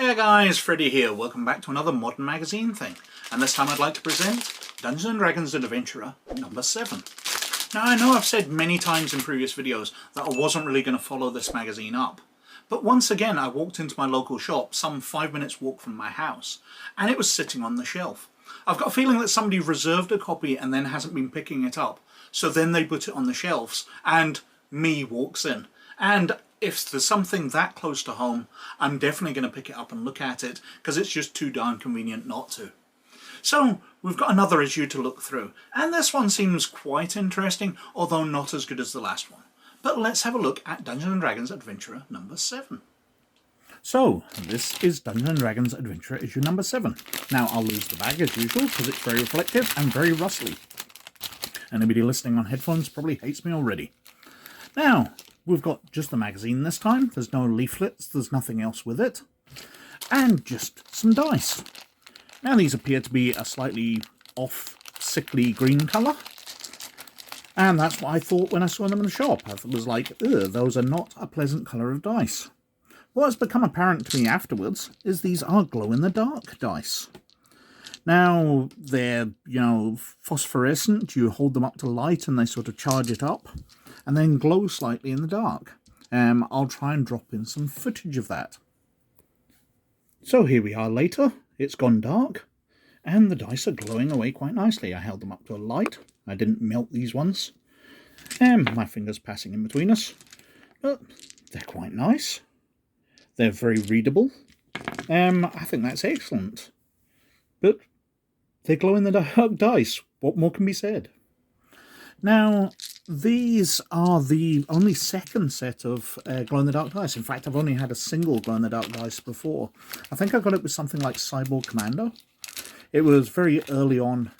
there guys, Freddy here. Welcome back to another modern magazine thing. And this time I'd like to present Dungeons & Dragons Adventurer number 7. Now I know I've said many times in previous videos that I wasn't really going to follow this magazine up. But once again I walked into my local shop, some 5 minutes walk from my house, and it was sitting on the shelf. I've got a feeling that somebody reserved a copy and then hasn't been picking it up. So then they put it on the shelves and me walks in. And if there's something that close to home, I'm definitely going to pick it up and look at it, because it's just too darn convenient not to. So we've got another issue to look through, and this one seems quite interesting, although not as good as the last one. But let's have a look at Dungeons & Dragons Adventurer number 7. So, this is Dungeons & Dragons Adventurer issue number 7. Now, I'll lose the bag as usual, because it's very reflective and very rustly. Anybody listening on headphones probably hates me already. Now, we've got just the magazine this time. There's no leaflets, there's nothing else with it. And just some dice. Now these appear to be a slightly off, sickly green colour. And that's what I thought when I saw them in the shop. I was like, ugh, those are not a pleasant colour of dice. What's become apparent to me afterwards is these are glow-in-the-dark dice. Now, they're, phosphorescent. You hold them up to light and they sort of charge it up and then glow slightly in the dark. I'll try and drop in some footage of that. So here we are later. It's gone dark and the dice are glowing away quite nicely. I held them up to a light. I didn't melt these ones. My fingers passing in between us. But they're quite nice. They're very readable. I think that's excellent. But they glow in the dark dice. What more can be said? Now, these are the only second set of glow-in-the-dark dice. In fact, I've only had a single glow-in-the-dark dice before. I think I got it with something like Cyborg Commando. It was very early on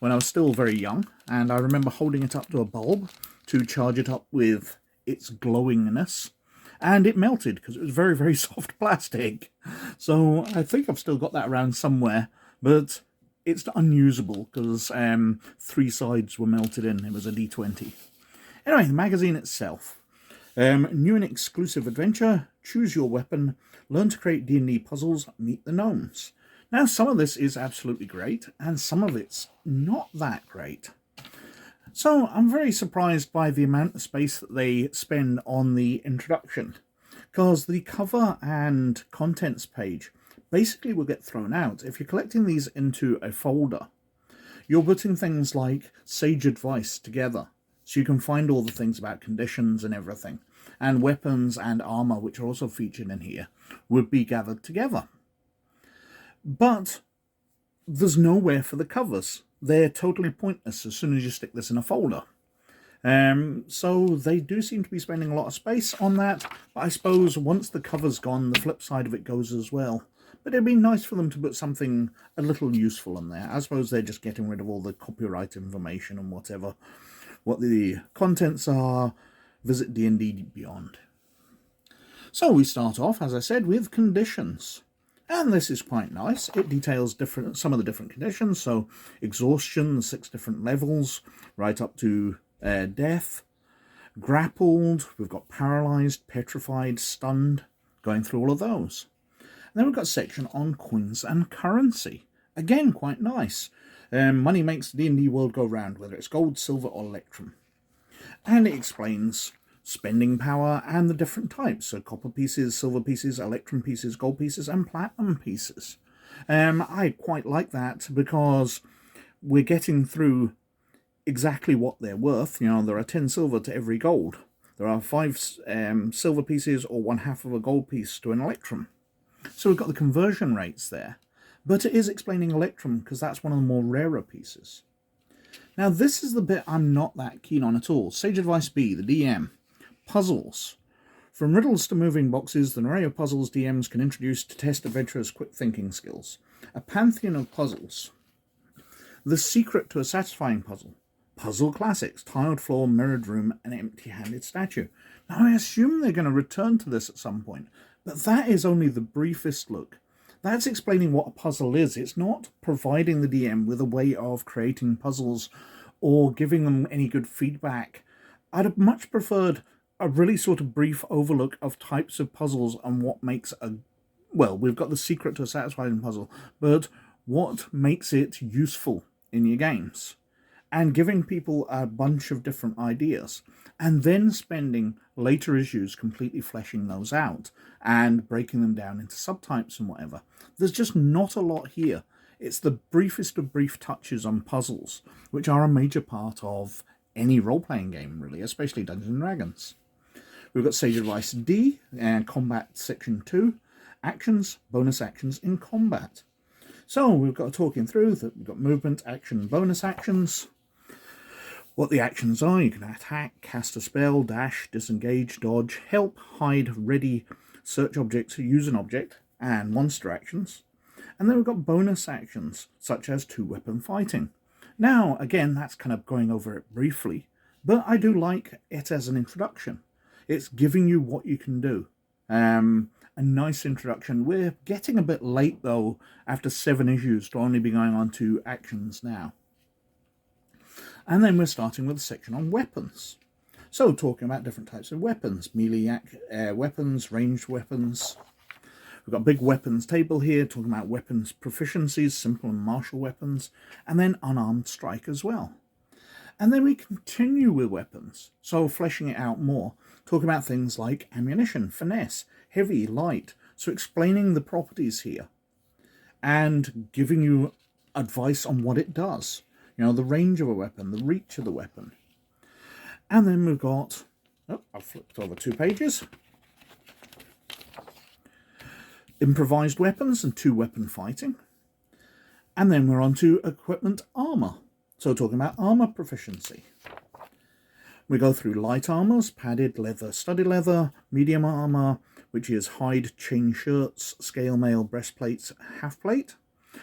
when I was still very young, and I remember holding it up to a bulb to charge it up with its glowingness, and it melted because it was very, very soft plastic. So I think I've still got that around somewhere, but it's unusable because 3 sides were melted in. It was a D20. Anyway, the magazine itself. New and exclusive adventure. Choose your weapon. Learn to create D&D puzzles. Meet the gnomes. Now, some of this is absolutely great, and some of it's not that great. So, I'm very surprised by the amount of space that they spend on the introduction, because the cover and contents page basically will get thrown out. If you're collecting these into a folder, you're putting things like sage advice together, so you can find all the things about conditions and everything, and weapons and armor, which are also featured in here, would be gathered together. But there's nowhere for the covers. They're totally pointless as soon as you stick this in a folder. So they do seem to be spending a lot of space on that, but I suppose once the cover's gone, the flip side of it goes as well. But it'd be nice for them to put something a little useful in there. I suppose they're just getting rid of all the copyright information and whatever. What the contents are, visit D&D Beyond. So we start off, as I said, with conditions. And this is quite nice. It details some of the different conditions. So exhaustion, the 6 different levels, right up to death. Grappled, we've got paralyzed, petrified, stunned, going through all of those. And then we've got a section on coins and currency. Again, quite nice. Money makes the D&D world go round, whether it's gold, silver, or electrum. And it explains spending power and the different types. So copper pieces, silver pieces, electrum pieces, gold pieces, and platinum pieces. I quite like that because we're getting through exactly what they're worth. There are 10 silver to every gold. There are 5 silver pieces or 1/2 of a gold piece to an electrum. So we've got the conversion rates there. But it is explaining electrum because that's one of the more rarer pieces. Now this is the bit I'm not that keen on at all. Sage Advice B, the DM. Puzzles. From riddles to moving boxes, an array of puzzles DMs can introduce to test adventurers' quick thinking skills. A pantheon of puzzles. The secret to a satisfying puzzle. Puzzle classics, tiled floor, mirrored room, and empty-handed statue. Now I assume they're going to return to this at some point, but that is only the briefest look. That's explaining what a puzzle is. It's not providing the DM with a way of creating puzzles or giving them any good feedback. I'd have much preferred a really sort of brief overlook of types of puzzles and what makes a well, we've got the secret to a satisfying puzzle, but what makes it useful in your games? And giving people a bunch of different ideas, and then spending later issues completely fleshing those out and breaking them down into subtypes and whatever. There's just not a lot here. It's the briefest of brief touches on puzzles, which are a major part of any role-playing game, really, especially Dungeons & Dragons. We've got Sage Advice D, and Combat Section 2, Actions, Bonus Actions in Combat. So we've got talking through that we've got movement, action, bonus actions. What the actions are: you can attack, cast a spell, dash, disengage, dodge, help, hide, ready, search objects, use an object, and monster actions. And then we've got bonus actions, such as two-weapon fighting. Now, again, that's kind of going over it briefly, but I do like it as an introduction. It's giving you what you can do. A nice introduction. We're getting a bit late, though, after 7 issues, to only be going on to actions now. And then we're starting with a section on weapons. So, talking about different types of weapons. Melee weapons, ranged weapons. We've got a big weapons table here, talking about weapons proficiencies, simple and martial weapons, and then unarmed strike as well. And then we continue with weapons, so fleshing it out more, talking about things like ammunition, finesse, heavy, light, so explaining the properties here, and giving you advice on what it does. You know, the range of a weapon, the reach of the weapon. And then we've got, I've flipped over 2 pages. Improvised weapons and two-weapon fighting. And then we're on to equipment armor. So talking about armor proficiency. We go through light armors, padded leather, studded leather, medium armor, which is hide, chain shirts, scale mail, breastplates, half plate.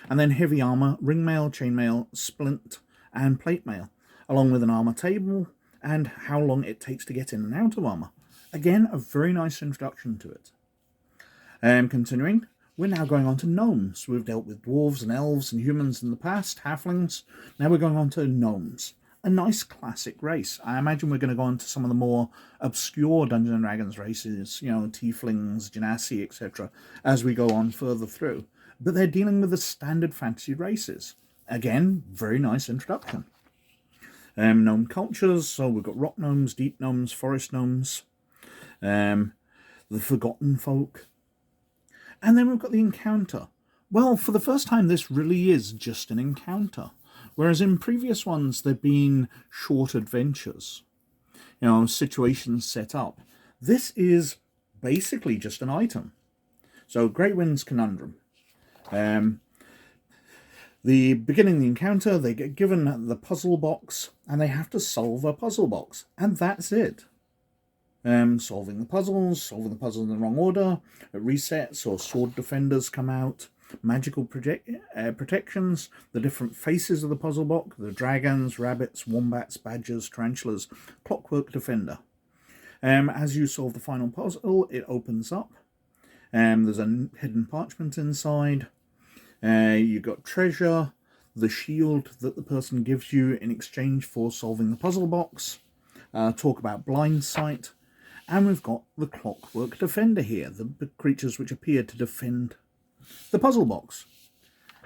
And then heavy armor, ring mail, chain mail, splint, and plate mail, along with an armor table and how long it takes to get in and out of armor. Again, a very nice introduction to it. Continuing, we're now going on to gnomes. We've dealt with dwarves and elves and humans in the past, halflings. Now we're going on to gnomes. A nice classic race. I imagine we're going to go on to some of the more obscure Dungeons & Dragons races, you know, tieflings, genasi, etc., as we go on further through. But they're dealing with the standard fantasy races. Again, very nice introduction. Gnome cultures, so we've got rock gnomes, deep gnomes, forest gnomes, the forgotten folk. And then we've got the encounter. Well, for the first time, this really is just an encounter. Whereas in previous ones, they've been short adventures. You know, situations set up. This is basically just an item. So, Great Wind's Conundrum. The beginning of the encounter, they get given the puzzle box, and they have to solve a puzzle box. And that's it. Solving the puzzles in the wrong order, resets or sword defenders come out, magical protections, the different faces of the puzzle box, the dragons, rabbits, wombats, badgers, tarantulas, clockwork defender. As you solve the final puzzle, it opens up. There's a hidden parchment inside. You've got treasure, the shield that the person gives you in exchange for solving the puzzle box. Talk about blind sight. And we've got the clockwork defender here, the creatures which appear to defend the puzzle box.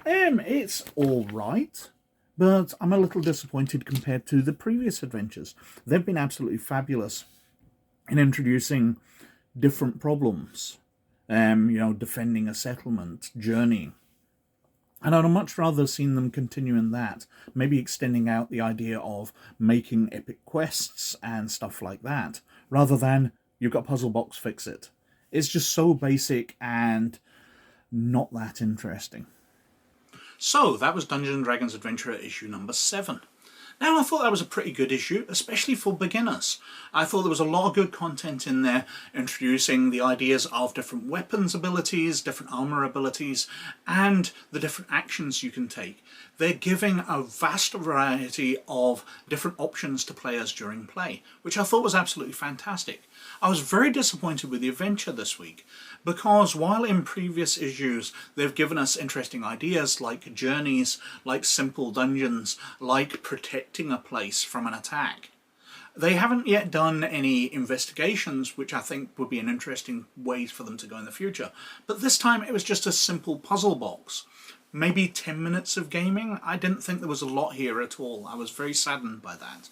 It's all right, but I'm a little disappointed compared to the previous adventures. They've been absolutely fabulous in introducing different problems. Defending a settlement, journeying. And I'd much rather seen them continue in that, maybe extending out the idea of making epic quests and stuff like that, rather than, you've got puzzle box, fix it. It's just so basic and not that interesting. So, that was Dungeons & Dragons Adventurer issue number 7. Now, I thought that was a pretty good issue, especially for beginners. I thought there was a lot of good content in there, introducing the ideas of different weapons abilities, different armor abilities, and the different actions you can take. They're giving a vast variety of different options to players during play, which I thought was absolutely fantastic. I was very disappointed with the adventure this week, because while in previous issues they've given us interesting ideas like journeys, like simple dungeons, like protecting a place from an attack, They haven't yet done any investigations, which I think would be an interesting way for them to go in the future. But this time it was just a simple puzzle box. Maybe 10 minutes of gaming. I didn't think there was a lot here at all. I was very saddened by that.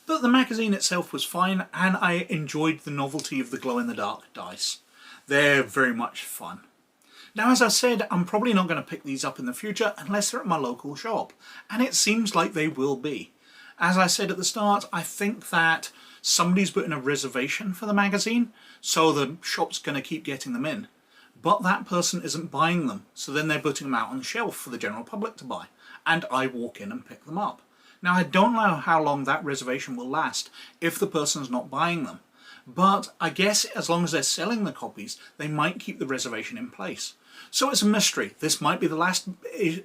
But the magazine itself was fine, and I enjoyed the novelty of the glow-in-the-dark dice. They're very much fun. Now, as I said, I'm probably not going to pick these up in the future unless they're at my local shop, and it seems like they will be. As I said at the start, I think that somebody's put in a reservation for the magazine, so the shop's going to keep getting them in. But that person isn't buying them, so then they're putting them out on the shelf for the general public to buy, and I walk in and pick them up. Now, I don't know how long that reservation will last if the person's not buying them, but I guess as long as they're selling the copies, they might keep the reservation in place. So it's a mystery. This might be the last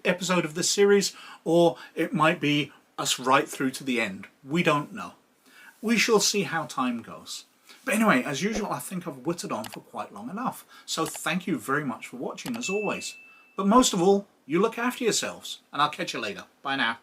episode of this series, or it might be us right through to the end. We don't know. We shall see how time goes. But anyway, as usual, I think I've whittled on for quite long enough. So thank you very much for watching, as always. But most of all, you look after yourselves, and I'll catch you later. Bye now.